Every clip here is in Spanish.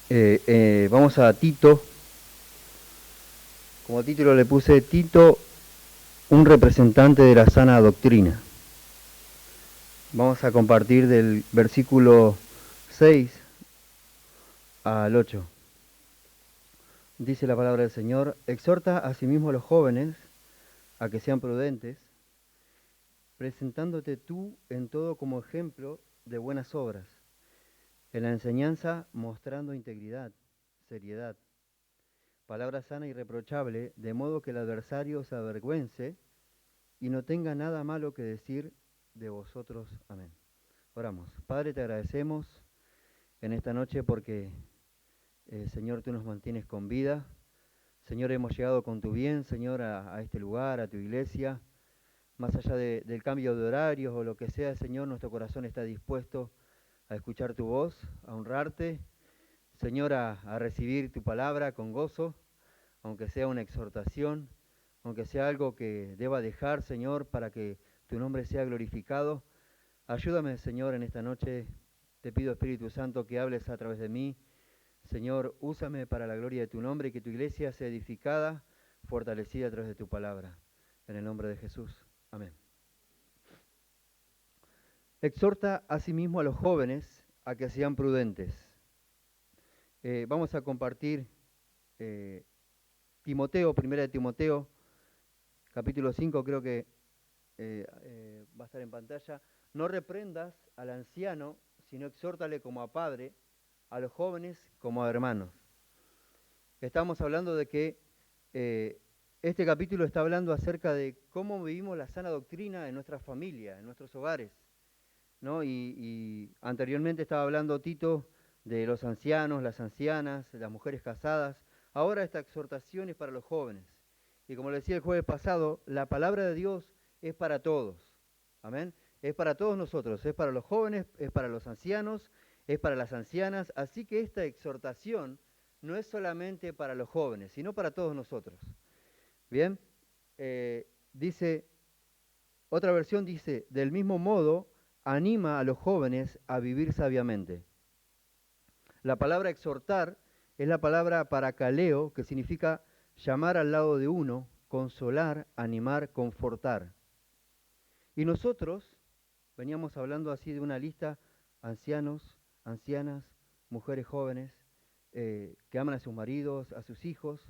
Vamos a Tito. Como título le puse Tito, un representante de la sana doctrina. Vamos a compartir del versículo 6 al 8. Dice la palabra del Señor: exhorta asimismo a los jóvenes a que sean prudentes, presentándote tú en todo como ejemplo de buenas obras, en la enseñanza mostrando integridad, seriedad, palabra sana y irreprochable, de modo que el adversario se avergüence y no tenga nada malo que decir de vosotros. Amén. Oramos. Padre, te agradecemos en esta noche porque, Señor, tú nos mantienes con vida. Señor, hemos llegado con tu bien, Señor, a este lugar, a tu iglesia. Más allá del cambio de horarios o lo que sea, Señor, nuestro corazón está dispuesto a escuchar tu voz, a honrarte, Señor, a recibir tu palabra con gozo, aunque sea una exhortación, aunque sea algo que deba dejar, Señor, para que tu nombre sea glorificado. Ayúdame, Señor, en esta noche. Te pido, Espíritu Santo, que hables a través de mí. Señor, úsame para la gloria de tu nombre y que tu iglesia sea edificada, fortalecida a través de tu palabra. En el nombre de Jesús. Amén. Exhorta asimismo a los jóvenes a que sean prudentes. Vamos a compartir Timoteo, primera de Timoteo, capítulo 5, creo que va a estar en pantalla. No reprendas al anciano, sino exhórtale como a padre, a los jóvenes como a hermanos. Estamos hablando de que este capítulo está hablando acerca de cómo vivimos la sana doctrina en nuestra familia, en nuestros hogares, ¿no? Y anteriormente estaba hablando Tito de los ancianos, las ancianas, las mujeres casadas. Ahora esta exhortación es para los jóvenes. Y como le decía el jueves pasado, la palabra de Dios es para todos. Amén. Es para todos nosotros, es para los jóvenes, es para los ancianos, es para las ancianas. Así que esta exhortación no es solamente para los jóvenes, sino para todos nosotros. Bien, dice, otra versión dice, del mismo modo, anima a los jóvenes a vivir sabiamente. La palabra exhortar es la palabra parakaleo, que significa llamar al lado de uno, consolar, animar, confortar. Y nosotros veníamos hablando así de una lista: ancianos, ancianas, mujeres jóvenes, que aman a sus maridos, a sus hijos,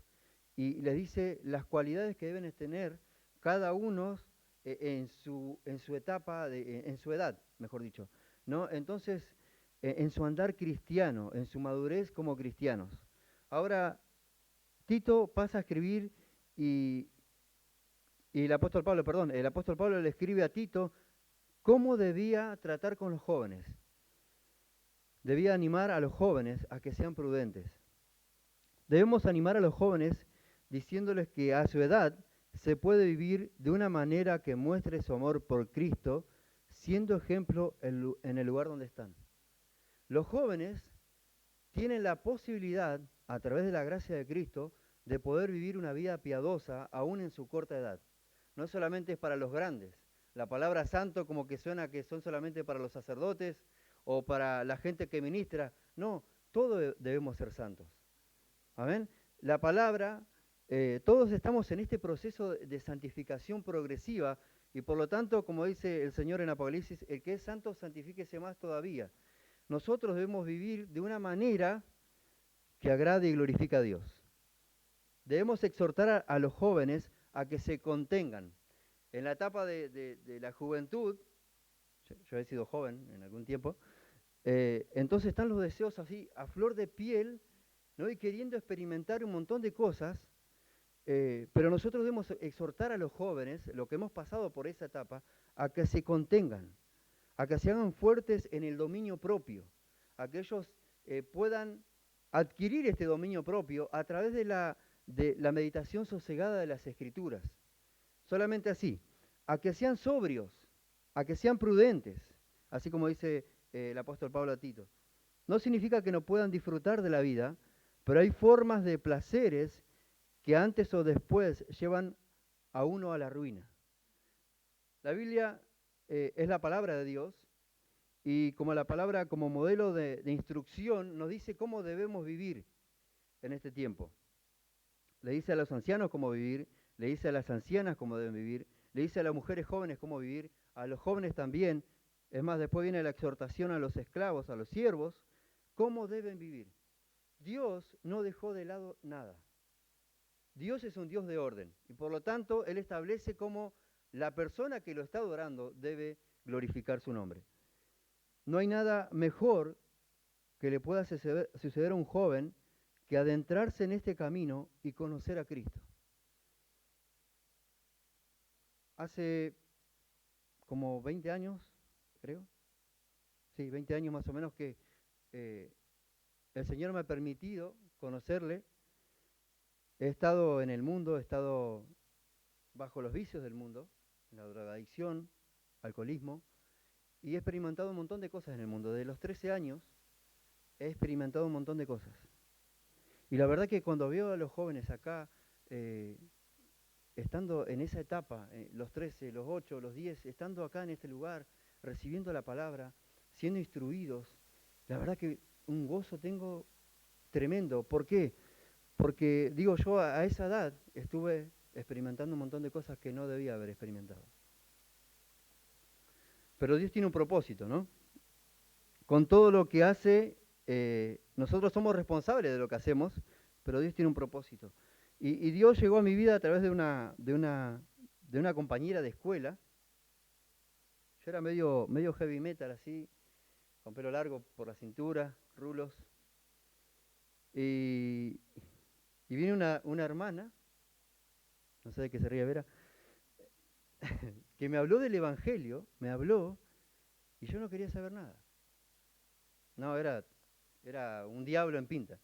y les dice las cualidades que deben tener cada uno en su etapa, en su edad, mejor dicho, ¿no? Entonces, en su andar cristiano, en su madurez como cristianos. Ahora, Tito pasa a escribir y el apóstol Pablo le escribe a Tito cómo debía tratar con los jóvenes. Debía animar a los jóvenes a que sean prudentes. Debemos animar a los jóvenes diciéndoles que a su edad se puede vivir de una manera que muestre su amor por Cristo, siendo ejemplo en el lugar donde están. Los jóvenes tienen la posibilidad, a través de la gracia de Cristo, de poder vivir una vida piadosa aún en su corta edad. No solamente es para los grandes. La palabra santo como que suena que son solamente para los sacerdotes o para la gente que ministra. No, todos debemos ser santos. Amén. La palabra, todos estamos en este proceso de santificación progresiva y por lo tanto, como dice el Señor en Apocalipsis, el que es santo santifíquese más todavía. Nosotros debemos vivir de una manera que agrade y glorifique a Dios. Debemos exhortar a los jóvenes a que se contengan. En la etapa de la juventud, yo he sido joven en algún tiempo, entonces están los deseos así a flor de piel, ¿no? Y queriendo experimentar un montón de cosas, pero nosotros debemos exhortar a los jóvenes, lo que hemos pasado por esa etapa, a que se contengan, a que se hagan fuertes en el dominio propio, a que ellos puedan adquirir este dominio propio a través de la meditación sosegada de las Escrituras. Solamente así, a que sean sobrios, a que sean prudentes, así como dice el apóstol Pablo a Tito. No significa que no puedan disfrutar de la vida, pero hay formas de placeres que antes o después llevan a uno a la ruina. La Biblia es la palabra de Dios Y como la palabra, como modelo de instrucción, nos dice cómo debemos vivir en este tiempo. Le dice a los ancianos cómo vivir, le dice a las ancianas cómo deben vivir, le dice a las mujeres jóvenes cómo vivir, a los jóvenes también. Es más, después viene la exhortación a los esclavos, a los siervos, cómo deben vivir. Dios no dejó de lado nada. Dios es un Dios de orden y por lo tanto Él establece cómo la persona que lo está adorando debe glorificar su nombre. No hay nada mejor que le pueda suceder a un joven que adentrarse en este camino y conocer a Cristo. Hace como 20 años, creo, sí, 20 años más o menos que eh, el Señor me ha permitido conocerle. He estado en el mundo, he estado bajo los vicios del mundo, en la drogadicción, alcoholismo, y he experimentado un montón de cosas en el mundo. De los 13 años he experimentado un montón de cosas. Y la verdad que cuando veo a los jóvenes acá, estando en esa etapa, los 13, los 8, los 10, estando acá en este lugar, recibiendo la palabra, siendo instruidos, la verdad que un gozo tengo tremendo. ¿Por qué? Porque digo yo, a esa edad estuve experimentando un montón de cosas que no debía haber experimentado. Pero Dios tiene un propósito, ¿no? Con todo lo que hace, nosotros somos responsables de lo que hacemos, pero Dios tiene un propósito. Y Dios llegó a mi vida a través de una compañera de escuela. Yo era medio heavy metal así, con pelo largo por la cintura, rulos. Y, y viene una hermana, no sé de qué se ríe Vera, que me habló del Evangelio, me habló, y yo no quería saber nada. No, era un diablo en pinta.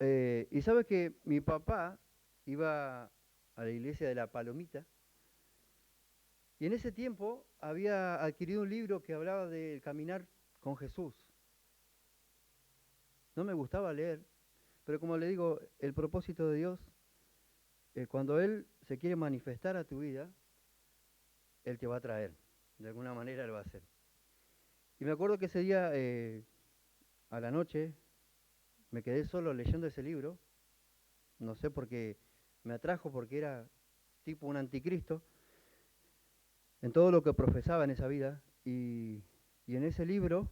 Y sabes que mi papá iba a la iglesia de la Palomita, y en ese tiempo había adquirido un libro que hablaba del caminar con Jesús. No me gustaba leer, pero como le digo, el propósito de Dios, cuando Él se quiere manifestar a tu vida, Él te va a traer. De alguna manera lo va a hacer. Y me acuerdo que ese día, a la noche, me quedé solo leyendo ese libro. No sé por qué me atrajo, porque era tipo un anticristo en todo lo que profesaba en esa vida. Y en ese libro,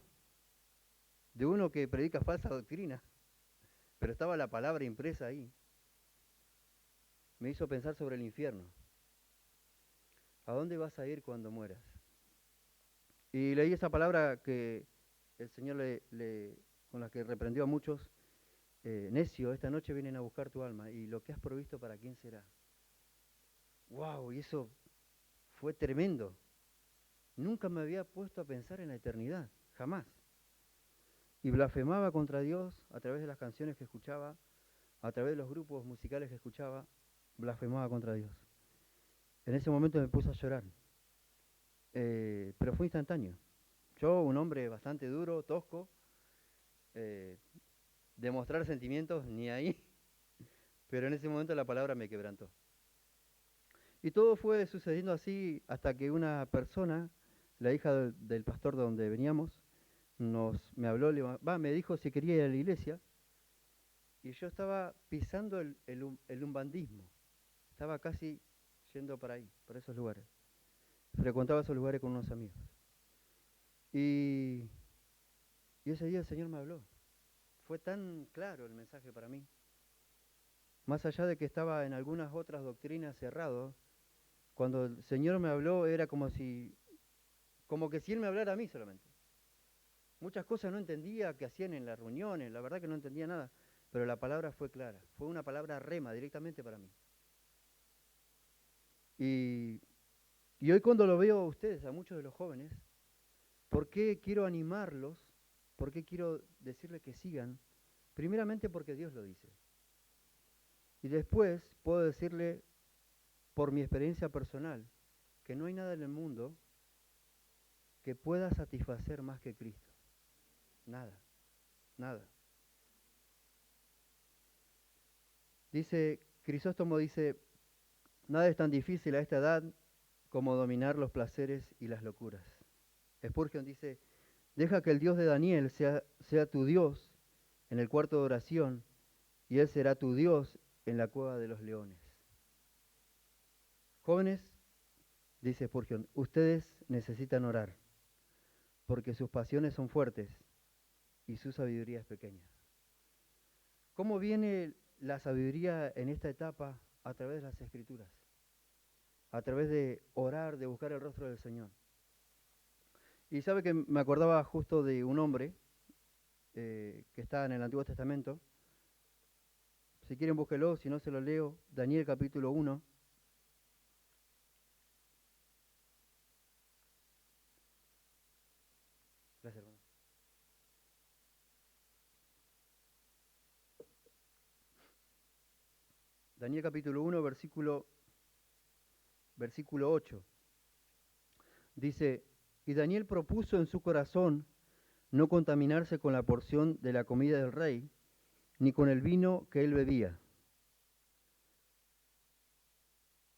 de uno que predica falsa doctrina, pero estaba la palabra impresa ahí, me hizo pensar sobre el infierno. ¿A dónde vas a ir cuando mueras? Y leí esa palabra que el Señor con la que reprendió a muchos, necio, esta noche vienen a buscar tu alma, y lo que has provisto, ¿para quién será? ¡Wow! Y eso fue tremendo. Nunca me había puesto a pensar en la eternidad, jamás. Y blasfemaba contra Dios a través de las canciones que escuchaba, a través de los grupos musicales que escuchaba, blasfemaba contra Dios. En ese momento me puse a llorar, pero fue instantáneo. Yo, un hombre bastante duro, tosco, eh, demostrar sentimientos ni ahí, pero en ese momento la palabra me quebrantó. Y todo fue sucediendo así hasta que una persona, la hija del pastor de donde veníamos, me habló, me dijo si quería ir a la iglesia, y yo estaba pisando el umbandismo, estaba casi yendo para ahí, por esos lugares. Frecuentaba esos lugares con unos amigos. Y, y ese día el Señor me habló. Fue tan claro el mensaje para mí. Más allá de que estaba en algunas otras doctrinas cerrado, cuando el Señor me habló era como que si Él me hablara a mí solamente. Muchas cosas no entendía que hacían en las reuniones, la verdad que no entendía nada, pero la palabra fue clara, fue una palabra rema directamente para mí. Y, y hoy cuando lo veo a ustedes, a muchos de los jóvenes, ¿por qué quiero animarlos? ¿Por qué quiero decirles que sigan? Primeramente porque Dios lo dice. Y después puedo decirle, por mi experiencia personal, que no hay nada en el mundo que pueda satisfacer más que Cristo. Nada, nada. Crisóstomo dice, nada es tan difícil a esta edad como dominar los placeres y las locuras. Spurgeon dice, deja que el Dios de Daniel sea tu Dios en el cuarto de oración y Él será tu Dios en la cueva de los leones. Jóvenes, dice Spurgeon, ustedes necesitan orar porque sus pasiones son fuertes y su sabiduría es pequeña. ¿Cómo viene la sabiduría en esta etapa? A través de las Escrituras, a través de orar, de buscar el rostro del Señor. Y sabe que me acordaba justo de un hombre que está en el Antiguo Testamento. Si quieren búsquelo, si no se lo leo. Daniel capítulo 1. Gracias, hermano. Daniel capítulo 1, versículo 8. Dice, y Daniel propuso en su corazón no contaminarse con la porción de la comida del rey, ni con el vino que él bebía.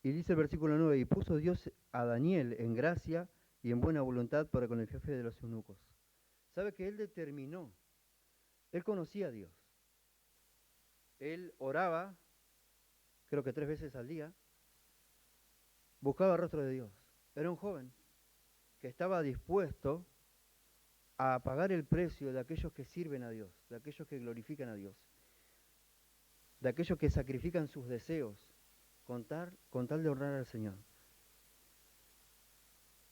Y dice el versículo 9, y puso Dios a Daniel en gracia y en buena voluntad para con el jefe de los eunucos. ¿Sabe que él determinó? Él conocía a Dios. Él oraba, creo que 3 veces al día, buscaba el rostro de Dios. Era un joven que estaba dispuesto a pagar el precio de aquellos que sirven a Dios, de aquellos que glorifican a Dios, de aquellos que sacrifican sus deseos con tal de honrar al Señor.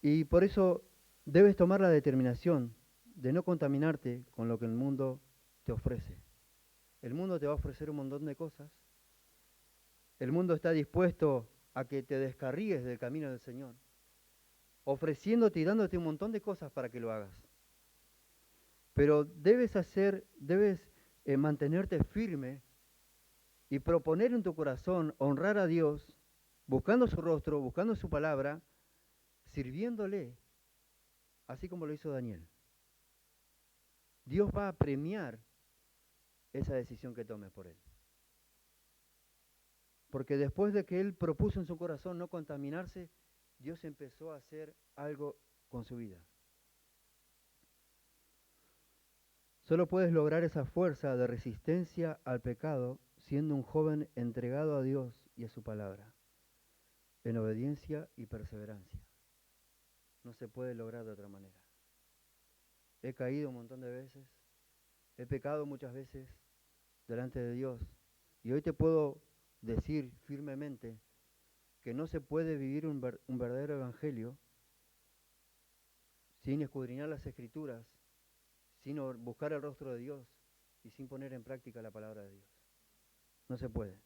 Y por eso debes tomar la determinación de no contaminarte con lo que el mundo te ofrece. El mundo te va a ofrecer un montón de cosas. El mundo está dispuesto a que te descarríes del camino del Señor, ofreciéndote y dándote un montón de cosas para que lo hagas. Pero debes mantenerte firme y proponer en tu corazón honrar a Dios, buscando su rostro, buscando su palabra, sirviéndole, así como lo hizo Daniel. Dios va a premiar esa decisión que tomes por él. Porque después de que él propuso en su corazón no contaminarse, Dios empezó a hacer algo con su vida. Solo puedes lograr esa fuerza de resistencia al pecado siendo un joven entregado a Dios y a su palabra, en obediencia y perseverancia. No se puede lograr de otra manera. He caído un montón de veces, he pecado muchas veces delante de Dios y hoy te puedo decir firmemente que no se puede vivir un verdadero evangelio sin escudriñar las Escrituras, sin buscar el rostro de Dios y sin poner en práctica la palabra de Dios. No se puede.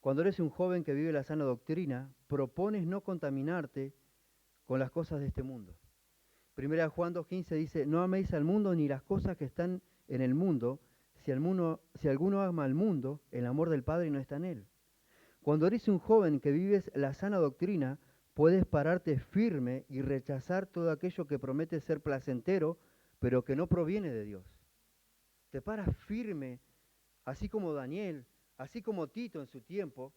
Cuando eres un joven que vive la sana doctrina, propones no contaminarte con las cosas de este mundo. Primera Juan 2:15 dice, no améis al mundo ni las cosas que están en el mundo. Si alguno ama al mundo, el amor del Padre no está en él. Cuando eres un joven que vives la sana doctrina, puedes pararte firme y rechazar todo aquello que promete ser placentero, pero que no proviene de Dios. Te paras firme, así como Daniel, así como Tito en su tiempo,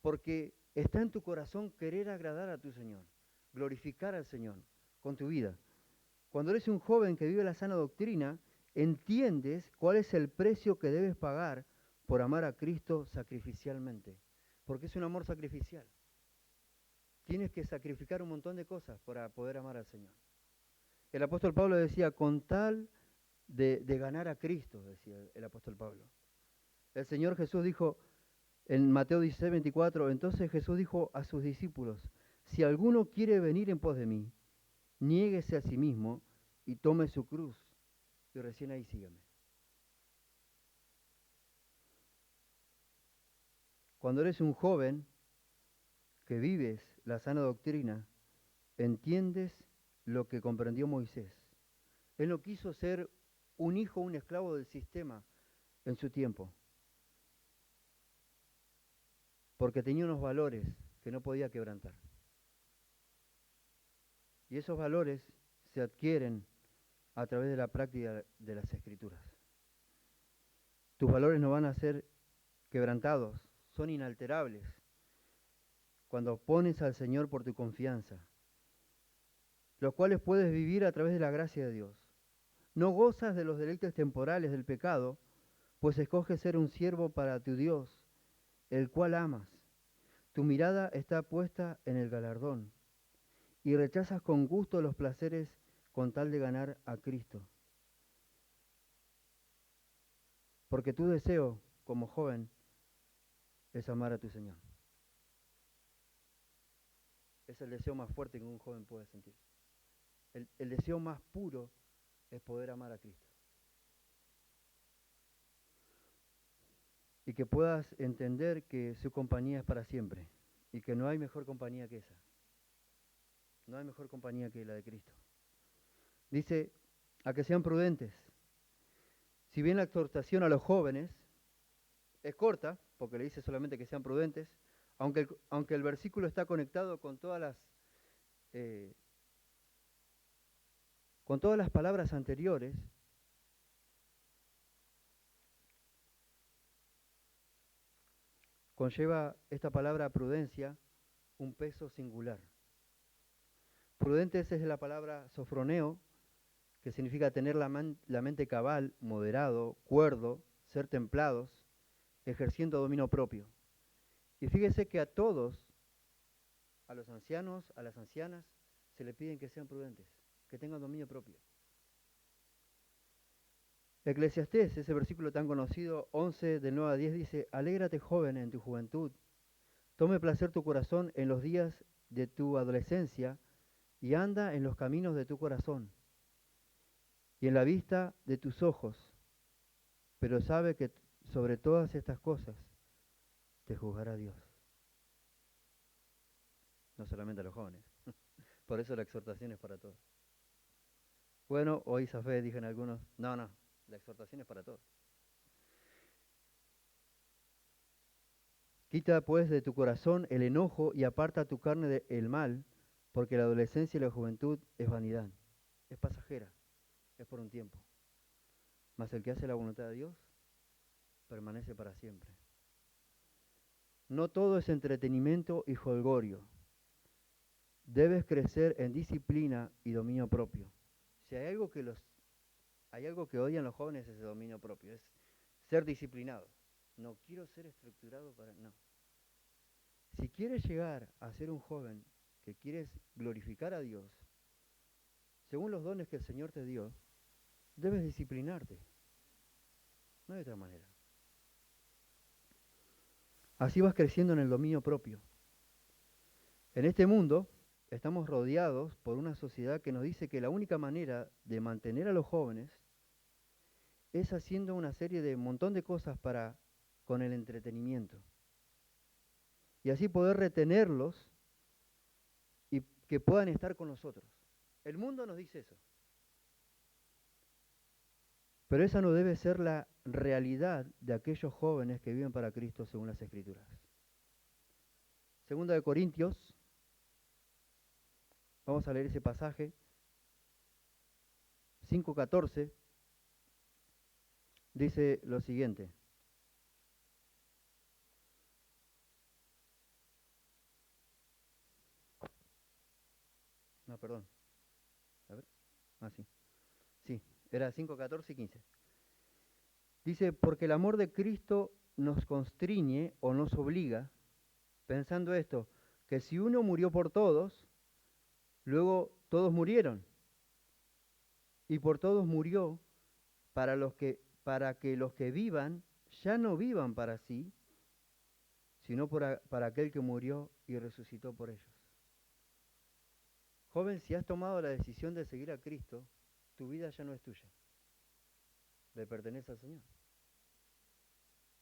porque está en tu corazón querer agradar a tu Señor, glorificar al Señor con tu vida. Cuando eres un joven que vive la sana doctrina, entiendes cuál es el precio que debes pagar por amar a Cristo sacrificialmente, porque es un amor sacrificial. Tienes que sacrificar un montón de cosas para poder amar al Señor. El apóstol Pablo decía, con tal de ganar a Cristo, decía el apóstol Pablo. El Señor Jesús dijo en Mateo 16:24, entonces Jesús dijo a sus discípulos, si alguno quiere venir en pos de mí, niéguese a sí mismo y tome su cruz, y recién ahí sígueme. Cuando eres un joven que vives la sana doctrina, entiendes lo que comprendió Moisés. Él no quiso ser un hijo, un esclavo del sistema en su tiempo, porque tenía unos valores que no podía quebrantar. Y esos valores se adquieren a través de la práctica de las Escrituras. Tus valores no van a ser quebrantados, son inalterables. Cuando pones al Señor por tu confianza, los cuales puedes vivir a través de la gracia de Dios. No gozas de los deleites temporales del pecado, pues escoges ser un siervo para tu Dios, el cual amas. Tu mirada está puesta en el galardón y rechazas con gusto los placeres con tal de ganar a Cristo. Porque tu deseo, como joven, es amar a tu Señor. Es el deseo más fuerte que un joven puede sentir. El deseo más puro es poder amar a Cristo. Y que puedas entender que su compañía es para siempre y que no hay mejor compañía que esa. No hay mejor compañía que la de Cristo. Dice, a que sean prudentes. Si bien la exhortación a los jóvenes es corta, porque le dice solamente que sean prudentes, aunque el versículo está conectado eh, con todas las palabras anteriores, conlleva esta palabra prudencia un peso singular. Prudentes es la palabra sofroneo, que significa tener la mente cabal, moderado, cuerdo, ser templados, ejerciendo dominio propio. Y fíjese que a todos, a los ancianos, a las ancianas, se le piden que sean prudentes, que tengan dominio propio. Eclesiastés, ese versículo tan conocido, 11 del 9 a 10, dice, alégrate joven en tu juventud, tome placer tu corazón en los días de tu adolescencia y anda en los caminos de tu corazón y en la vista de tus ojos, pero sabe que sobre todas estas cosas te juzgará Dios. No solamente a los jóvenes. Por eso la exhortación es para todos. Bueno, hoy Zafé, dijeron algunos, no, la exhortación es para todos. Quita pues de tu corazón el enojo y aparta tu carne del mal, porque la adolescencia y la juventud es vanidad, es pasajera, es por un tiempo. Mas el que hace la voluntad de Dios permanece para siempre. No todo es entretenimiento y jolgorio. Debes crecer en disciplina y dominio propio. Si hay algo que odian los jóvenes es el dominio propio, es ser disciplinado. No quiero ser estructurado para... No. Si quieres llegar a ser un joven que quieres glorificar a Dios, según los dones que el Señor te dio, debes disciplinarte. No hay otra manera. Así vas creciendo en el dominio propio. En este mundo estamos rodeados por una sociedad que nos dice que la única manera de mantener a los jóvenes es haciendo una serie de montón de cosas con el entretenimiento. Y así poder retenerlos y que puedan estar con nosotros. El mundo nos dice eso. Pero esa no debe ser la realidad de aquellos jóvenes que viven para Cristo según las Escrituras. Segunda de Corintios, vamos a leer ese pasaje, 5:14, dice lo siguiente. No, perdón. A ver. Sí. Sí, era 5:14 y 15. Dice, porque el amor de Cristo nos constriñe o nos obliga, pensando esto, que si uno murió por todos, luego todos murieron. Y por todos murió para que los que vivan ya no vivan para sí, sino para aquel que murió y resucitó por ellos. Joven, si has tomado la decisión de seguir a Cristo, tu vida ya no es tuya, le pertenece al Señor.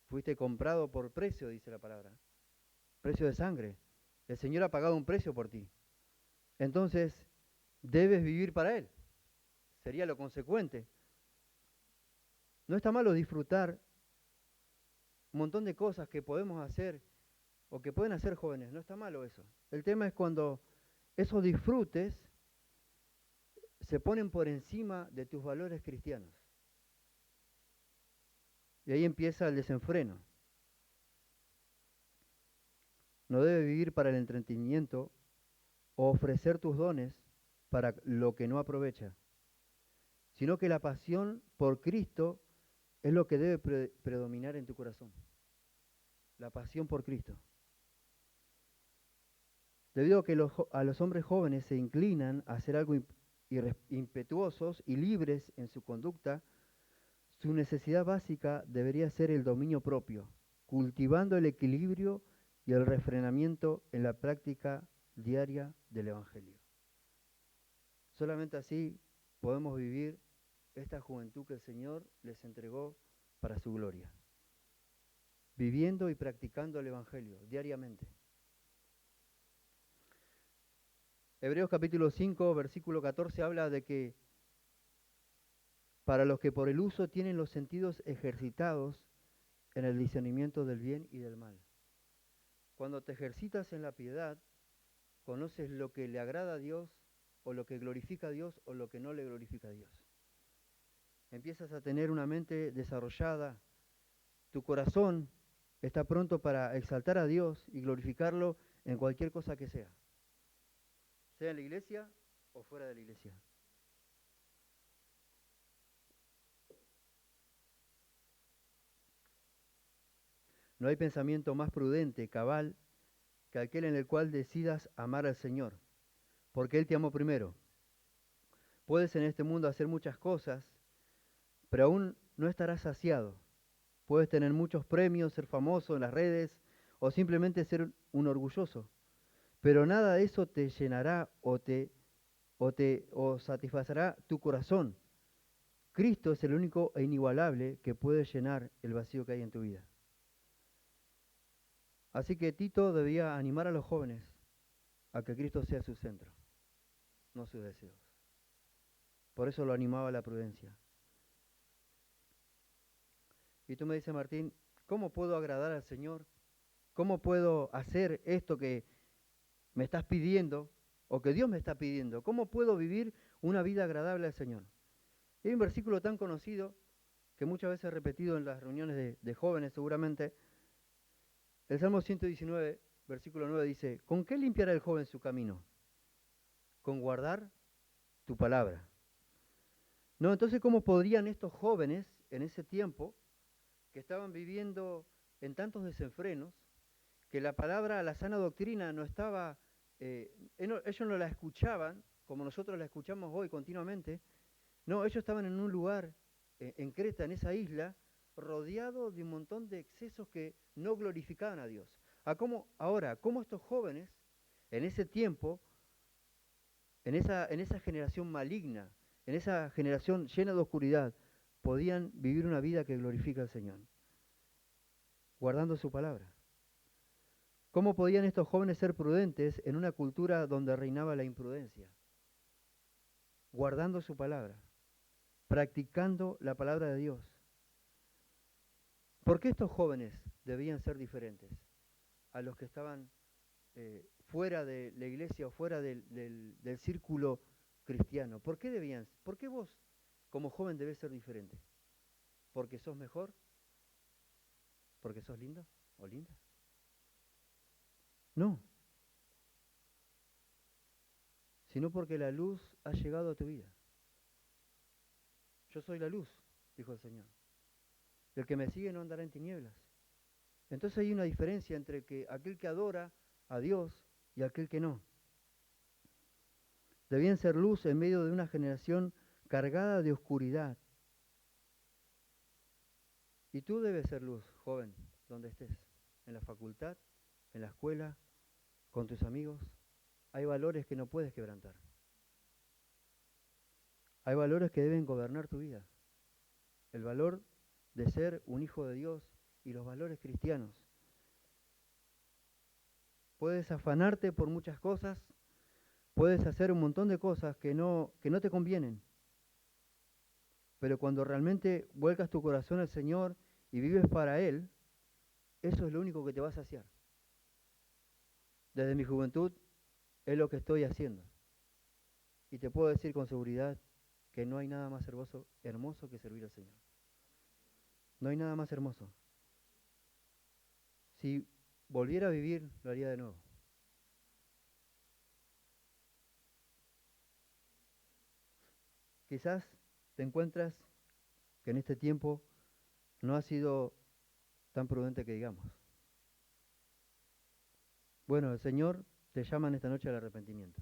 Fuiste comprado por precio, dice la palabra, precio de sangre. El Señor ha pagado un precio por ti. Entonces, debes vivir para Él. Sería lo consecuente. No está malo disfrutar un montón de cosas que podemos hacer o que pueden hacer jóvenes. No está malo eso. El tema es cuando esos disfrutes se ponen por encima de tus valores cristianos. Y ahí empieza el desenfreno. No debes vivir para el entretenimiento o ofrecer tus dones para lo que no aprovecha, sino que la pasión por Cristo es lo que debe predominar en tu corazón. La pasión por Cristo. Debido a que a los hombres jóvenes se inclinan a hacer algo impetuosos y libres en su conducta, su necesidad básica debería ser el dominio propio, cultivando el equilibrio y el refrenamiento en la práctica diaria del Evangelio. Solamente así podemos vivir esta juventud que el Señor les entregó para su gloria, viviendo y practicando el Evangelio diariamente. Hebreos capítulo 5, versículo 14 habla de que para los que por el uso tienen los sentidos ejercitados en el discernimiento del bien y del mal. Cuando te ejercitas en la piedad, conoces lo que le agrada a Dios, o lo que glorifica a Dios, o lo que no le glorifica a Dios. Empiezas a tener una mente desarrollada, tu corazón está pronto para exaltar a Dios y glorificarlo en cualquier cosa que sea en la iglesia o fuera de la iglesia. No hay pensamiento más prudente, cabal, que aquel en el cual decidas amar al Señor, porque Él te amó primero. Puedes en este mundo hacer muchas cosas, pero aún no estarás saciado. Puedes tener muchos premios, ser famoso en las redes o simplemente ser un orgulloso, pero nada de eso te llenará o satisfacerá tu corazón. Cristo es el único e inigualable que puede llenar el vacío que hay en tu vida. Así que Tito debía animar a los jóvenes a que Cristo sea su centro, no sus deseos. Por eso lo animaba la prudencia. Y tú me dices, Martín, ¿cómo puedo agradar al Señor? ¿Cómo puedo hacer esto que me estás pidiendo o que Dios me está pidiendo? ¿Cómo puedo vivir una vida agradable al Señor? Hay un versículo tan conocido que muchas veces he repetido en las reuniones de jóvenes seguramente. El Salmo 119, versículo 9 dice, ¿con qué limpiará el joven su camino? Con guardar tu palabra. No, entonces, ¿cómo podrían estos jóvenes en ese tiempo, que estaban viviendo en tantos desenfrenos, que la palabra, la sana doctrina no estaba, ellos no la escuchaban como nosotros la escuchamos hoy continuamente? No, ellos estaban en un lugar, en Creta, en esa isla, rodeado de un montón de excesos que no glorificaban a Dios. Ahora, ¿cómo estos jóvenes, en ese tiempo, en esa generación maligna, en esa generación llena de oscuridad, podían vivir una vida que glorifica al Señor, guardando su palabra? ¿Cómo podían estos jóvenes ser prudentes en una cultura donde reinaba la imprudencia? Guardando su palabra, practicando la palabra de Dios. ¿Por qué estos jóvenes debían ser diferentes a los que estaban fuera de la iglesia o fuera del círculo cristiano? ¿Por qué vos como joven debes ser diferente? ¿Porque sos mejor? ¿Porque sos lindo o linda? No, sino porque la luz ha llegado a tu vida. Yo soy la luz, dijo el Señor. El que me sigue no andará en tinieblas. Entonces hay una diferencia entre aquel que adora a Dios y aquel que no. Debían ser luz en medio de una generación cargada de oscuridad. Y tú debes ser luz, joven, donde estés, en la facultad, en la escuela, con tus amigos. Hay valores que no puedes quebrantar. Hay valores que deben gobernar tu vida. El valor de ser un hijo de Dios y los valores cristianos. Puedes afanarte por muchas cosas, puedes hacer un montón de cosas que no te convienen. Pero cuando realmente vuelcas tu corazón al Señor y vives para Él, eso es lo único que te va a saciar. Desde mi juventud es lo que estoy haciendo. Y te puedo decir con seguridad que no hay nada más hermoso que servir al Señor. No hay nada más hermoso. Si volviera a vivir, lo haría de nuevo. Quizás te encuentras que en este tiempo no has sido tan prudente que digamos. Bueno, el Señor te llama en esta noche al arrepentimiento.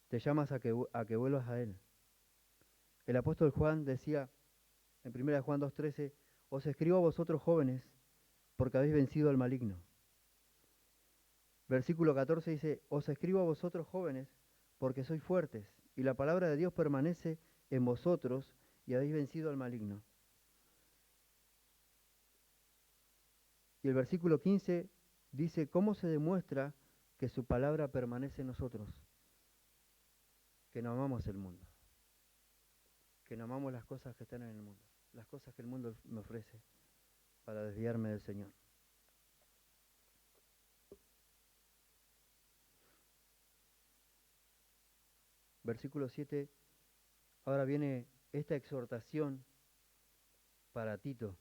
Te llamas a que vuelvas a Él. El apóstol Juan decía en 1 Juan 2:13, os escribo a vosotros jóvenes porque habéis vencido al maligno. Versículo 14 dice, os escribo a vosotros jóvenes porque sois fuertes y la palabra de Dios permanece en vosotros y habéis vencido al maligno. Y el versículo 15 dice, ¿cómo se demuestra que su palabra permanece en nosotros? Que no amamos el mundo, que no amamos las cosas que están en el mundo, las cosas que el mundo me ofrece para desviarme del Señor. Versículo 7, ahora viene esta exhortación para Tito.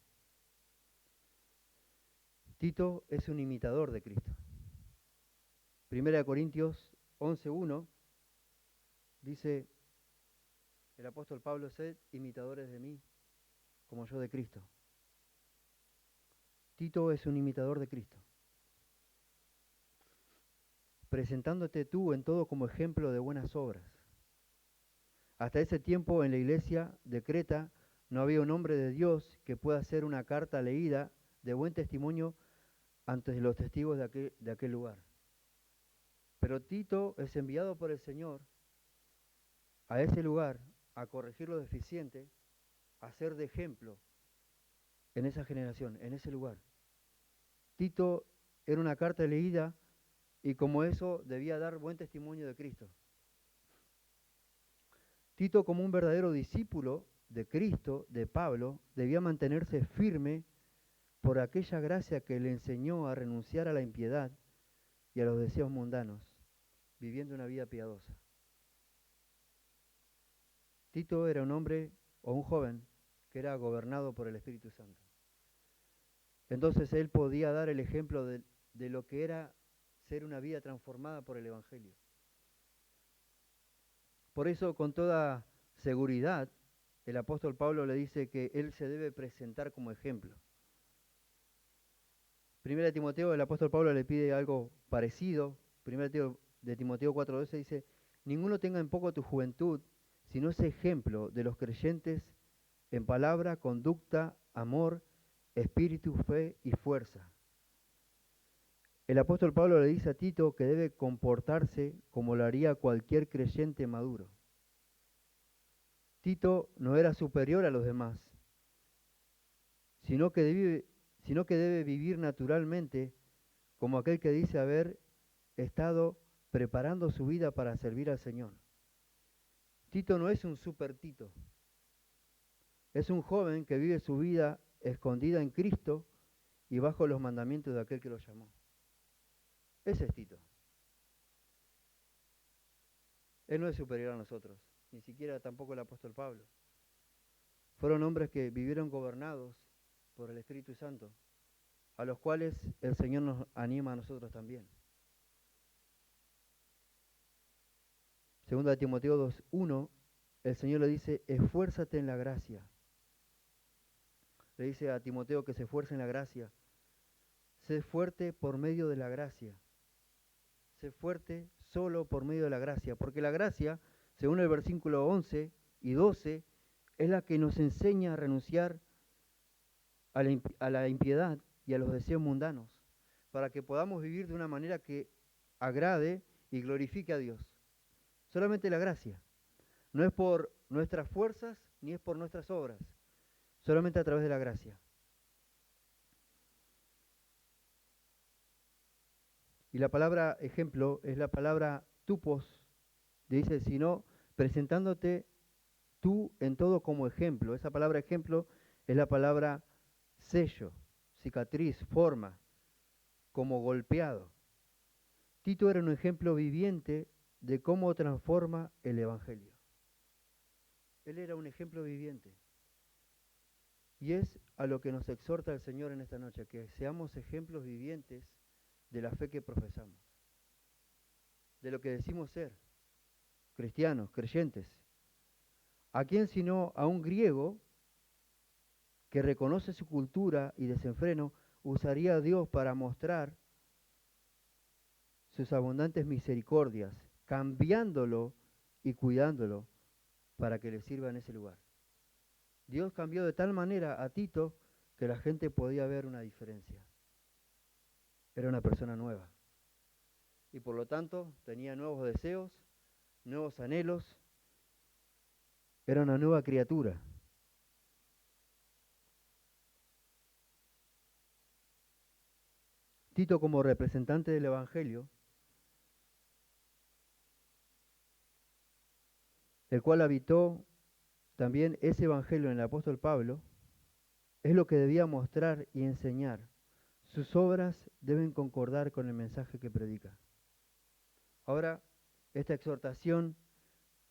Tito es un imitador de Cristo. 1 Corintios 11:1 dice el apóstol Pablo, sed imitadores de mí, como yo de Cristo. Tito es un imitador de Cristo, presentándote tú en todo como ejemplo de buenas obras. Hasta ese tiempo en la iglesia de Creta no había un hombre de Dios que pueda hacer una carta leída de buen testimonio ante los testigos de aquel lugar. Pero Tito es enviado por el Señor a ese lugar a corregir lo deficiente, a ser de ejemplo en esa generación, en ese lugar. Tito era una carta leída y como eso debía dar buen testimonio de Cristo. Tito, como un verdadero discípulo de Cristo, de Pablo, debía mantenerse firme por aquella gracia que le enseñó a renunciar a la impiedad y a los deseos mundanos, viviendo una vida piadosa. Tito era un hombre o un joven que era gobernado por el Espíritu Santo. Entonces él podía dar el ejemplo de lo que era ser una vida transformada por el Evangelio. Por eso, con toda seguridad, el apóstol Pablo le dice que él se debe presentar como ejemplo. Primera de Timoteo, el apóstol Pablo le pide algo parecido. Primera de Timoteo 4:12 dice, ninguno tenga en poco tu juventud, sino es ejemplo de los creyentes en palabra, conducta, amor, espíritu, fe y fuerza. El apóstol Pablo le dice a Tito que debe comportarse como lo haría cualquier creyente maduro. Tito no era superior a los demás, sino que debe vivir naturalmente como aquel que dice haber estado preparando su vida para servir al Señor. Tito no es un super Tito, es un joven que vive su vida escondida en Cristo y bajo los mandamientos de aquel que lo llamó. Ese es Tito. Él no es superior a nosotros, ni siquiera tampoco el apóstol Pablo. Fueron hombres que vivieron gobernados por el Espíritu Santo, a los cuales el Señor nos anima a nosotros también. Segunda de Timoteo 2:1, el Señor le dice, esfuérzate en la gracia. Le dice a Timoteo que se esfuerce en la gracia. Sé fuerte por medio de la gracia. Sé fuerte solo por medio de la gracia, porque la gracia, según el versículo 11 y 12, es la que nos enseña a renunciar a la impiedad y a los deseos mundanos, para que podamos vivir de una manera que agrade y glorifique a Dios. Solamente la gracia. No es por nuestras fuerzas ni es por nuestras obras, solamente a través de la gracia. Y la palabra ejemplo es la palabra tupos, dice, sino presentándote tú en todo como ejemplo. Esa palabra ejemplo es la palabra sello, cicatriz, forma, como golpeado. Tito era un ejemplo viviente de cómo transforma el Evangelio. Él era un ejemplo viviente. Y es a lo que nos exhorta el Señor en esta noche, que seamos ejemplos vivientes de la fe que profesamos, de lo que decimos ser, cristianos, creyentes. ¿A quién sino a un griego que reconoce su cultura y desenfreno usaría a Dios para mostrar sus abundantes misericordias, cambiándolo y cuidándolo para que le sirva en ese lugar? Dios cambió de tal manera a Tito que la gente podía ver una diferencia. Era una persona nueva. Y por lo tanto tenía nuevos deseos, nuevos anhelos. Era una nueva criatura. Tito, como representante del Evangelio, el cual habitó también ese Evangelio en el apóstol Pablo, es lo que debía mostrar y enseñar. Sus obras deben concordar con el mensaje que predica. Ahora, esta exhortación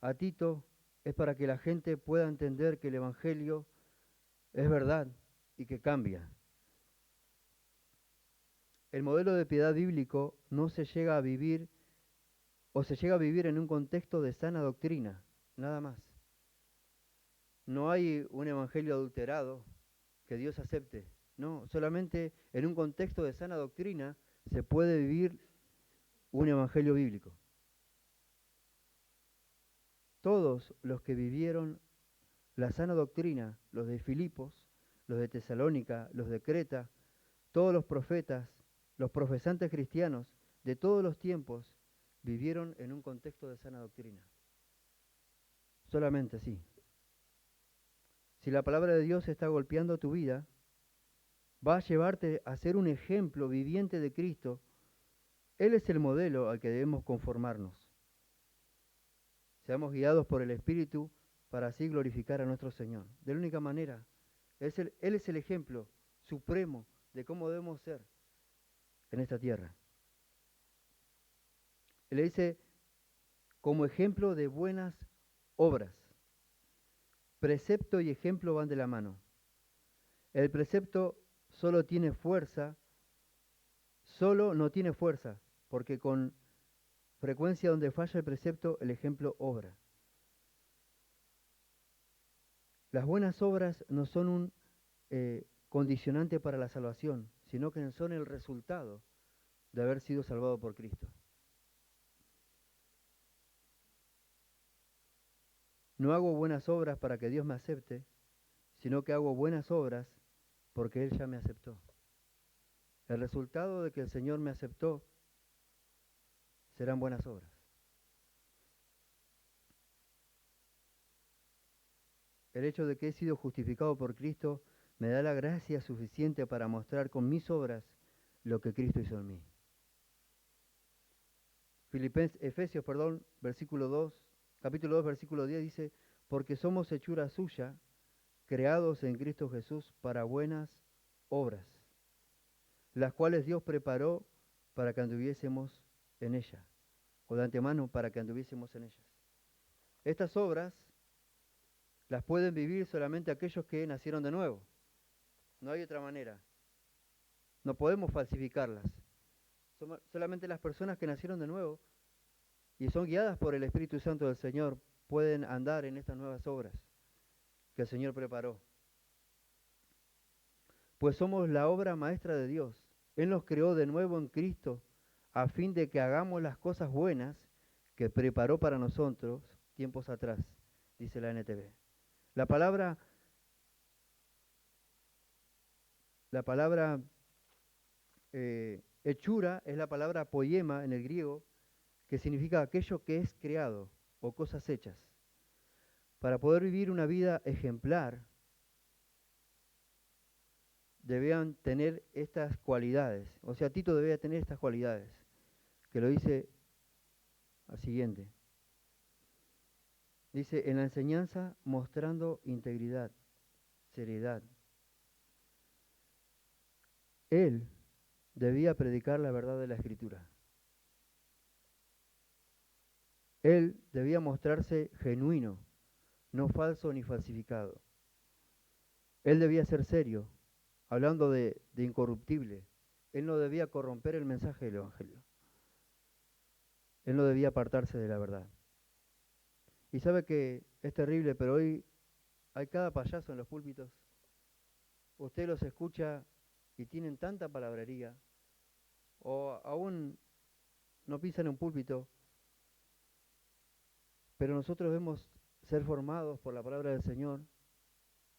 a Tito es para que la gente pueda entender que el Evangelio es verdad y que cambia. El modelo de piedad bíblico no se llega a vivir o se llega a vivir en un contexto de sana doctrina, nada más. No hay un evangelio adulterado que Dios acepte. No, solamente en un contexto de sana doctrina se puede vivir un evangelio bíblico. Todos los que vivieron la sana doctrina, los de Filipos, los de Tesalónica, los de Creta, todos los profetas, los profesantes cristianos de todos los tiempos vivieron en un contexto de sana doctrina. Solamente así. Si la palabra de Dios está golpeando tu vida, va a llevarte a ser un ejemplo viviente de Cristo. Él es el modelo al que debemos conformarnos. Seamos guiados por el Espíritu para así glorificar a nuestro Señor. De la única manera, Él es el ejemplo supremo de cómo debemos ser en esta tierra. Él le dice, como ejemplo de buenas obras. Precepto y ejemplo van de la mano. El precepto solo no tiene fuerza, porque con frecuencia donde falla el precepto, el ejemplo obra. Las buenas obras no son un condicionante para la salvación, sino que son el resultado de haber sido salvado por Cristo. No hago buenas obras para que Dios me acepte, sino que hago buenas obras porque Él ya me aceptó. El resultado de que el Señor me aceptó serán buenas obras. El hecho de que he sido justificado por Cristo me da la gracia suficiente para mostrar con mis obras lo que Cristo hizo en mí. Efesios, capítulo 2, versículo 10 dice, porque somos hechura suya, creados en Cristo Jesús para buenas obras, las cuales Dios preparó para que anduviésemos en ella, o de antemano para que anduviésemos en ellas. Estas obras las pueden vivir solamente aquellos que nacieron de nuevo. No hay otra manera. No podemos falsificarlas. Solamente las personas que nacieron de nuevo y son guiadas por el Espíritu Santo del Señor pueden andar en estas nuevas obras que el Señor preparó. Pues somos la obra maestra de Dios. Él nos creó de nuevo en Cristo a fin de que hagamos las cosas buenas que preparó para nosotros tiempos atrás, dice la NTV. La palabra hechura es la palabra poema en el griego, que significa aquello que es creado o cosas hechas. Para poder vivir una vida ejemplar, debían tener estas cualidades. O sea, Tito debía tener estas cualidades, que lo dice al siguiente. Dice, en la enseñanza mostrando integridad, seriedad. Él debía predicar la verdad de la Escritura. Él debía mostrarse genuino, no falso ni falsificado. Él debía ser serio, hablando de incorruptible. Él no debía corromper el mensaje del Evangelio. Él no debía apartarse de la verdad. Y sabe que es terrible, pero hoy hay cada payaso en los púlpitos. Usted los escucha y tienen tanta palabrería, o aún no pisan en un púlpito, pero nosotros debemos ser formados por la palabra del Señor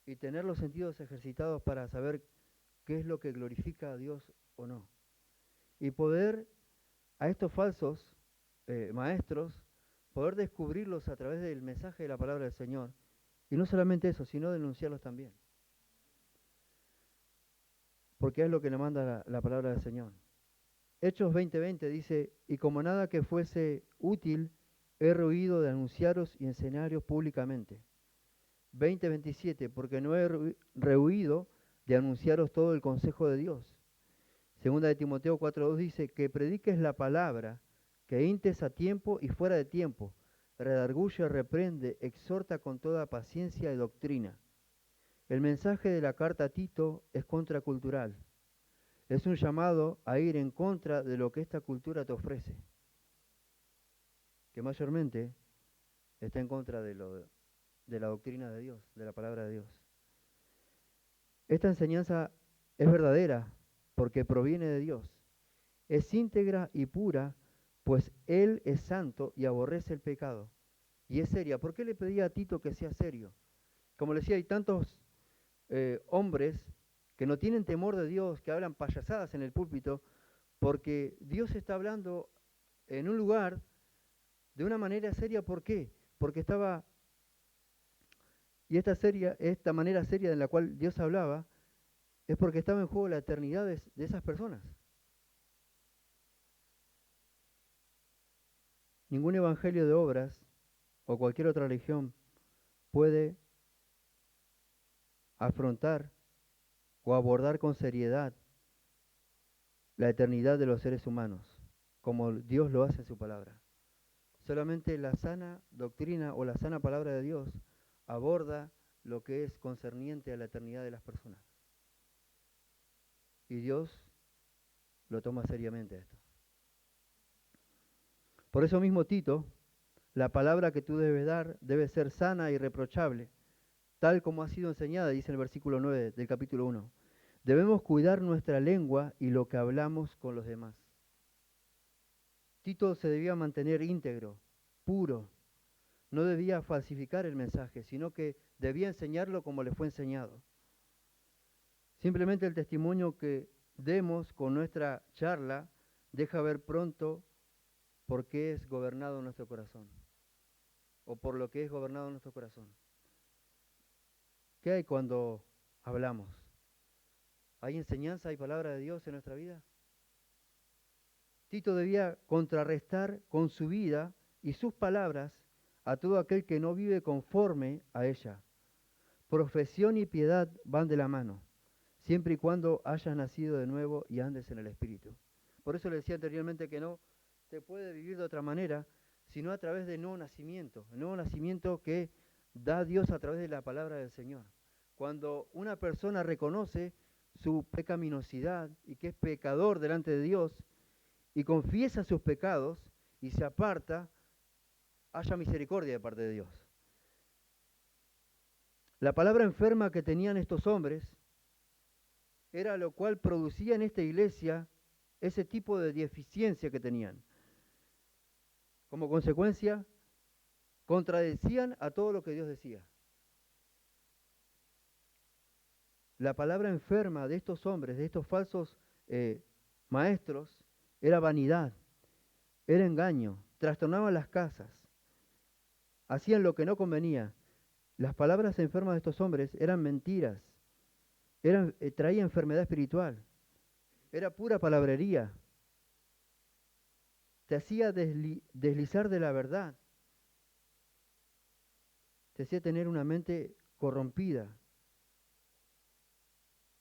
y tener los sentidos ejercitados para saber qué es lo que glorifica a Dios o no. Y poder a estos falsos maestros, poder descubrirlos a través del mensaje de la palabra del Señor. Y no solamente eso, sino denunciarlos también. Porque es lo que le manda la palabra del Señor. Hechos 20:20 dice, y como nada que fuese útil, he rehuido de anunciaros y enseñaros públicamente. 20:27, porque no he rehuido de anunciaros todo el consejo de Dios. Segunda de Timoteo 4:2 dice, que prediques la palabra, que hintes a tiempo y fuera de tiempo, redarguye, reprende, exhorta con toda paciencia y doctrina. El mensaje de la carta a Tito es contracultural. Es un llamado a ir en contra de lo que esta cultura te ofrece, que mayormente está en contra de la doctrina de Dios, de la palabra de Dios. Esta enseñanza es verdadera porque proviene de Dios. Es íntegra y pura, pues Él es santo y aborrece el pecado. Y es seria. ¿Por qué le pedía a Tito que sea serio? Como le decía, hay tantos hombres que no tienen temor de Dios, que hablan payasadas en el púlpito, porque Dios está hablando en un lugar de una manera seria. ¿Por qué? Porque estaba, y esta manera seria en la cual Dios hablaba, es porque estaba en juego la eternidad de esas personas. Ningún evangelio de obras o cualquier otra religión puede afrontar o abordar con seriedad la eternidad de los seres humanos, como Dios lo hace en su palabra. Solamente la sana doctrina o la sana palabra de Dios aborda lo que es concerniente a la eternidad de las personas. Y Dios lo toma seriamente esto. Por eso mismo, Tito, la palabra que tú debes dar debe ser sana y irreprochable, tal como ha sido enseñada, dice el versículo 9 del capítulo 1. Debemos cuidar nuestra lengua y lo que hablamos con los demás. Tito se debía mantener íntegro, puro. No debía falsificar el mensaje, sino que debía enseñarlo como le fue enseñado. Simplemente el testimonio que demos con nuestra charla deja ver pronto por qué es gobernado nuestro corazón, o por lo que es gobernado nuestro corazón. ¿Qué hay cuando hablamos? ¿Hay enseñanza y palabra de Dios en nuestra vida? Tito debía contrarrestar con su vida y sus palabras a todo aquel que no vive conforme a ella. Profesión y piedad van de la mano, siempre y cuando hayas nacido de nuevo y andes en el Espíritu. Por eso le decía anteriormente que no se puede vivir de otra manera, sino a través del nuevo nacimiento. El nuevo nacimiento que da Dios a través de la palabra del Señor. Cuando una persona reconoce su pecaminosidad y que es pecador delante de Dios, y confiesa sus pecados y se aparta, haya misericordia de parte de Dios. La palabra enferma que tenían estos hombres era lo cual producía en esta iglesia ese tipo de deficiencia que tenían. Como consecuencia, contradecían a todo lo que Dios decía. La palabra enferma de estos hombres, de estos falsos maestros, era vanidad, era engaño, trastornaban las casas, hacían lo que no convenía. Las palabras enfermas de estos hombres eran mentiras, traía enfermedad espiritual, era pura palabrería, te hacía deslizar de la verdad, te hacía tener una mente corrompida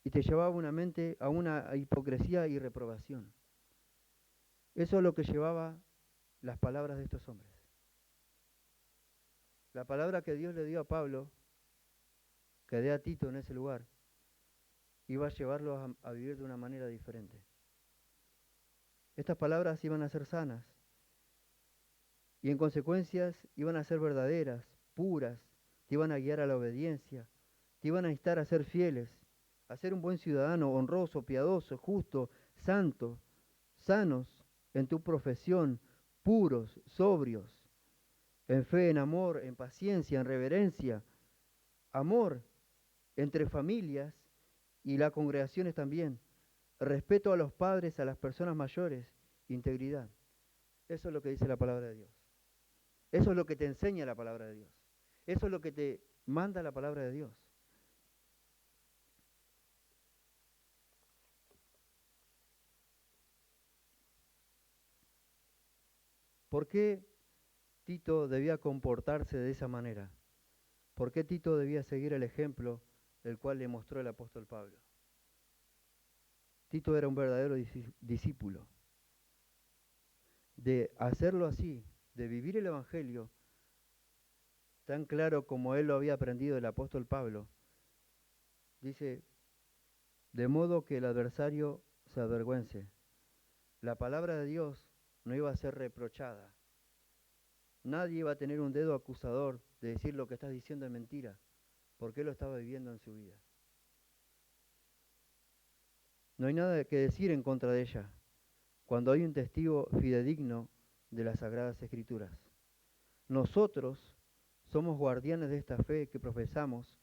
y te llevaba una mente a una hipocresía y reprobación. Eso es lo que llevaba las palabras de estos hombres. La palabra que Dios le dio a Pablo, que dio a Tito en ese lugar, iba a llevarlos a vivir de una manera diferente. Estas palabras iban a ser sanas, y en consecuencias iban a ser verdaderas, puras, te iban a guiar a la obediencia, te iban a instar a ser fieles, a ser un buen ciudadano, honroso, piadoso, justo, santo, sanos en tu profesión, puros, sobrios, en fe, en amor, en paciencia, en reverencia, amor entre familias y las congregaciones también, respeto a los padres, a las personas mayores, integridad. Eso es lo que dice la palabra de Dios. Eso es lo que te enseña la palabra de Dios. Eso es lo que te manda la palabra de Dios. ¿Por qué Tito debía comportarse de esa manera? ¿Por qué Tito debía seguir el ejemplo el cual le mostró el apóstol Pablo? Tito era un verdadero discípulo. De hacerlo así, de vivir el Evangelio tan claro como él lo había aprendido el apóstol Pablo, dice, de modo que el adversario se avergüence. La palabra de Dios no iba a ser reprochada. Nadie iba a tener un dedo acusador de decir lo que estás diciendo es mentira, porque él lo estaba viviendo en su vida. No hay nada que decir en contra de ella, cuando hay un testigo fidedigno de las Sagradas Escrituras. Nosotros somos guardianes de esta fe que profesamos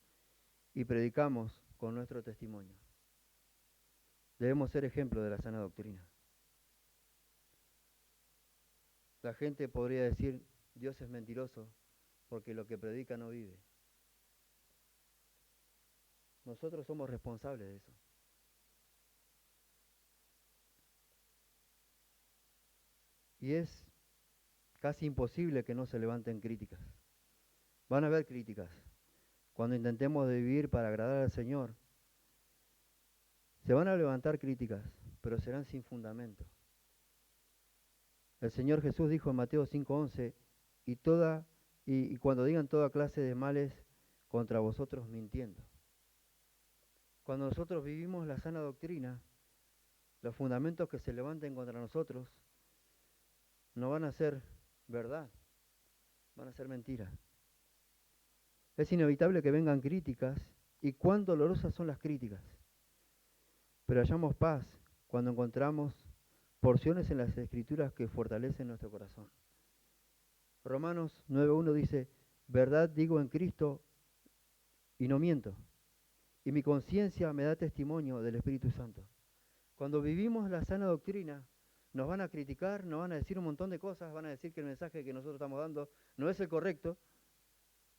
y predicamos con nuestro testimonio. Debemos ser ejemplo de la sana doctrina. La gente podría decir, Dios es mentiroso porque lo que predica no vive. Nosotros somos responsables de eso. Y es casi imposible que no se levanten críticas. Van a haber críticas. Cuando intentemos de vivir para agradar al Señor, se van a levantar críticas, pero serán sin fundamento. El Señor Jesús dijo en Mateo 5:11, y cuando digan toda clase de males contra vosotros mintiendo. Cuando nosotros vivimos la sana doctrina, los fundamentos que se levanten contra nosotros no van a ser verdad, van a ser mentiras. Es inevitable que vengan críticas, y cuán dolorosas son las críticas. Pero hallamos paz cuando encontramos porciones en las Escrituras que fortalecen nuestro corazón. Romanos 9:1 dice, verdad digo en Cristo y no miento, y mi conciencia me da testimonio del Espíritu Santo. Cuando vivimos la sana doctrina, nos van a criticar, nos van a decir un montón de cosas, van a decir que el mensaje que nosotros estamos dando no es el correcto,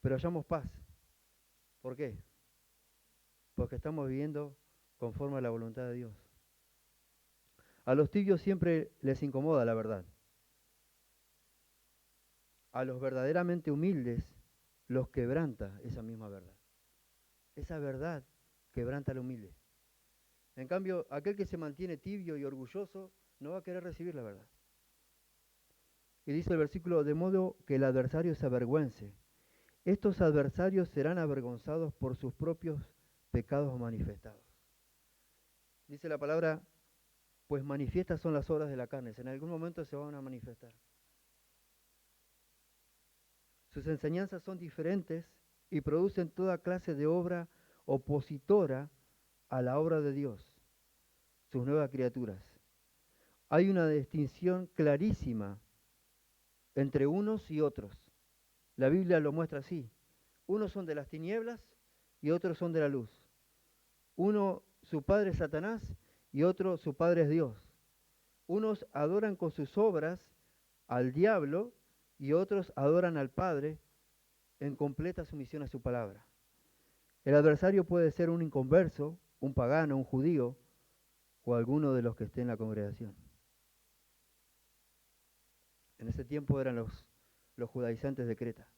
pero hallamos paz. ¿Por qué? Porque estamos viviendo conforme a la voluntad de Dios. A los tibios siempre les incomoda la verdad. A los verdaderamente humildes los quebranta esa misma verdad. Esa verdad quebranta al humilde. En cambio, aquel que se mantiene tibio y orgulloso no va a querer recibir la verdad. Y dice el versículo, de modo que el adversario se avergüence. Estos adversarios serán avergonzados por sus propios pecados manifestados. Dice la palabra, pues manifiestas son las obras de la carne. En algún momento se van a manifestar. Sus enseñanzas son diferentes y producen toda clase de obra opositora a la obra de Dios, sus nuevas criaturas. Hay una distinción clarísima entre unos y otros. La Biblia lo muestra así. Unos son de las tinieblas y otros son de la luz. Uno, su padre es Satanás y otro, su padre es Dios. Unos adoran con sus obras al diablo y otros adoran al Padre en completa sumisión a su palabra. El adversario puede ser un inconverso, un pagano, un judío o alguno de los que esté en la congregación. En ese tiempo eran los judaizantes de Creta.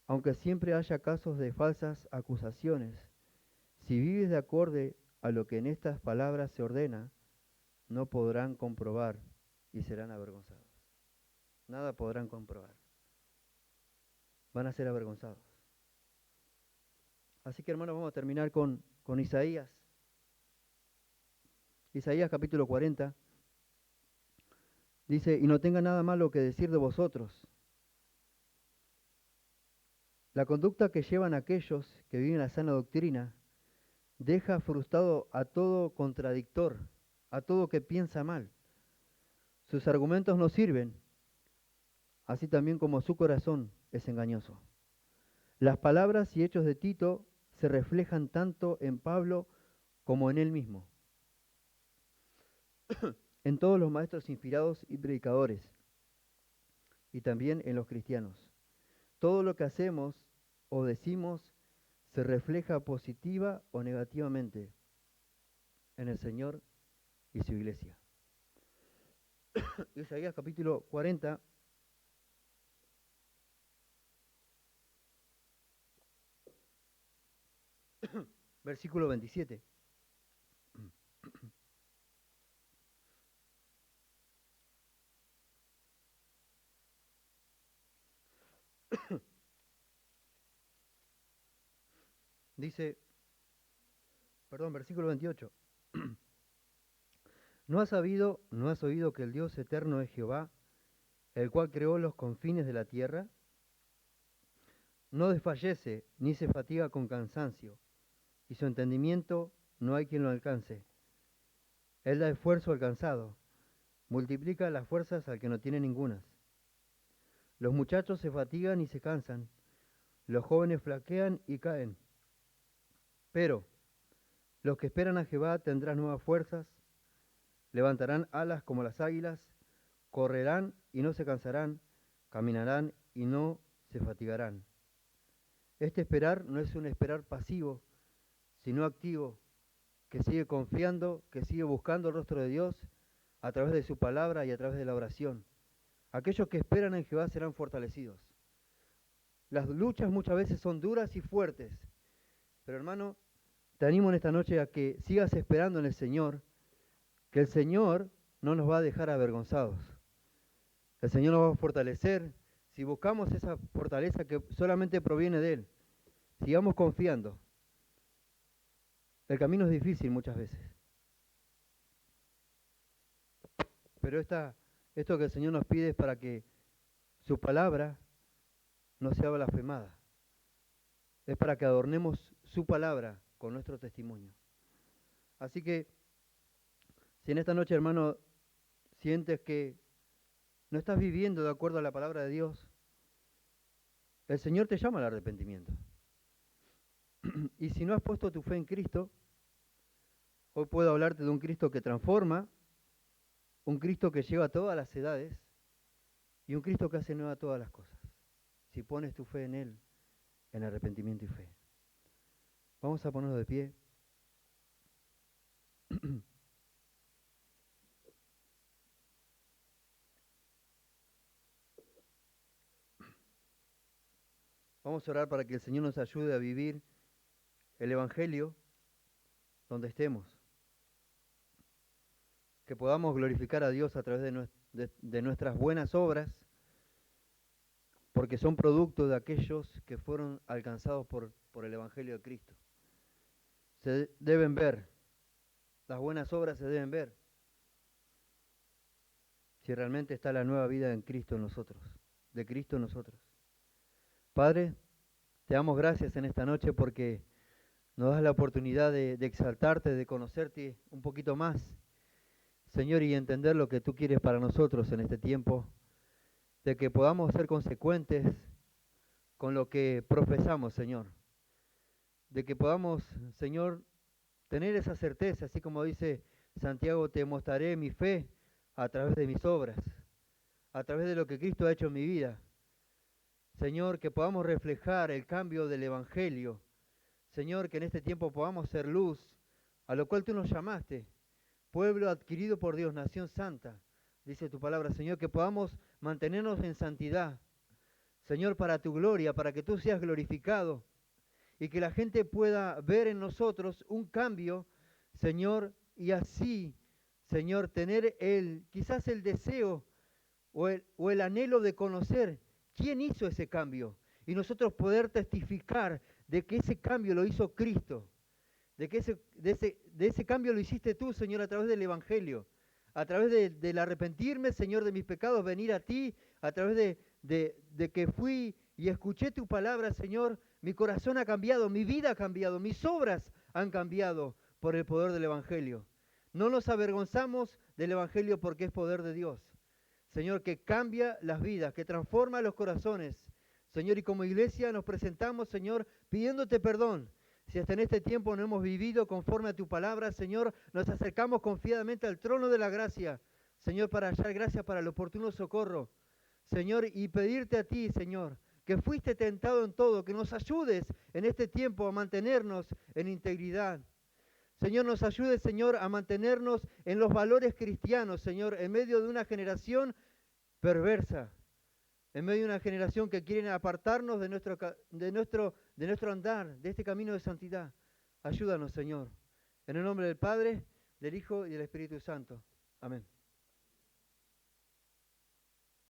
Aunque siempre haya casos de falsas acusaciones, si vives de acorde a lo que en estas palabras se ordena, no podrán comprobar y serán avergonzados. Nada podrán comprobar. Van a ser avergonzados. Así que hermanos, vamos a terminar con Isaías. Isaías capítulo 40. Dice, y no tenga nada malo que decir de vosotros. La conducta que llevan aquellos que viven la sana doctrina deja frustrado a todo contradictor, a todo que piensa mal. Sus argumentos no sirven, así también como su corazón es engañoso. Las palabras y hechos de Tito se reflejan tanto en Pablo como en él mismo, en todos los maestros inspirados y predicadores, y también en los cristianos. Todo lo que hacemos o decimos se refleja positiva o negativamente en el Señor y su iglesia. Isaías capítulo 40, versículo 27. Dice, versículo 28. ¿No has oído que el Dios eterno es Jehová, el cual creó los confines de la tierra? No desfallece ni se fatiga con cansancio, y su entendimiento no hay quien lo alcance. Él da esfuerzo al cansado, multiplica las fuerzas al que no tiene ningunas. Los muchachos se fatigan y se cansan, los jóvenes flaquean y caen. Pero los que esperan a Jehová tendrán nuevas fuerzas, levantarán alas como las águilas, correrán y no se cansarán, caminarán y no se fatigarán. Este esperar no es un esperar pasivo, sino activo, que sigue confiando, que sigue buscando el rostro de Dios a través de su palabra y a través de la oración. Aquellos que esperan en Jehová serán fortalecidos. Las luchas muchas veces son duras y fuertes, pero hermano, te animo en esta noche a que sigas esperando en el Señor, que el Señor no nos va a dejar avergonzados. El Señor nos va a fortalecer si buscamos esa fortaleza que solamente proviene de Él. Sigamos confiando. El camino es difícil muchas veces. Pero esto que el Señor nos pide es para que su palabra no sea blasfemada. Es para que adornemos su palabra con nuestro testimonio. Así que, si en esta noche, hermano, sientes que no estás viviendo de acuerdo a la palabra de Dios, el Señor te llama al arrepentimiento. Y si no has puesto tu fe en Cristo, hoy puedo hablarte de un Cristo que transforma, un Cristo que lleva a todas las edades y un Cristo que hace nueva todas las cosas. Si pones tu fe en Él, en arrepentimiento y fe. Vamos a ponernos de pie. Vamos a orar para que el Señor nos ayude a vivir el Evangelio donde estemos. Que podamos glorificar a Dios a través de nuestras buenas obras, porque son producto de aquellos que fueron alcanzados por el Evangelio de Cristo. Se deben ver, las buenas obras se deben ver, si realmente está la nueva vida en Cristo en nosotros, de Cristo en nosotros. Padre, te damos gracias en esta noche porque nos das la oportunidad de exaltarte, de conocerte un poquito más, Señor, y entender lo que tú quieres para nosotros en este tiempo, de que podamos ser consecuentes con lo que profesamos, Señor, de que podamos, Señor, tener esa certeza, así como dice Santiago, te mostraré mi fe a través de mis obras, a través de lo que Cristo ha hecho en mi vida. Señor, que podamos reflejar el cambio del Evangelio. Señor, que en este tiempo podamos ser luz, a lo cual tú nos llamaste, pueblo adquirido por Dios, nación santa, dice tu palabra, Señor, que podamos mantenernos en santidad, Señor, para tu gloria, para que tú seas glorificado y que la gente pueda ver en nosotros un cambio, Señor, y así, Señor, tener quizás el deseo o el anhelo de conocer quién hizo ese cambio y nosotros poder testificar de que ese cambio lo hizo Cristo, de que de ese cambio lo hiciste tú, Señor, a través del Evangelio, a través del arrepentirme, Señor, de mis pecados, venir a ti, a través de que fui y escuché tu palabra, Señor, mi corazón ha cambiado, mi vida ha cambiado, mis obras han cambiado por el poder del Evangelio. No nos avergonzamos del Evangelio porque es poder de Dios. Señor, que cambia las vidas, que transforma los corazones. Señor, y como iglesia nos presentamos, Señor, pidiéndote perdón. Si hasta en este tiempo no hemos vivido conforme a tu palabra, Señor, nos acercamos confiadamente al trono de la gracia, Señor, para hallar gracia para el oportuno socorro. Señor, y pedirte a ti, Señor, que fuiste tentado en todo, que nos ayudes en este tiempo a mantenernos en integridad. Señor, nos ayude, Señor, a mantenernos en los valores cristianos, Señor, en medio de una generación perversa, en medio de una generación que quiere apartarnos de nuestro andar, de este camino de santidad. Ayúdanos, Señor. En el nombre del Padre, del Hijo y del Espíritu Santo. Amén.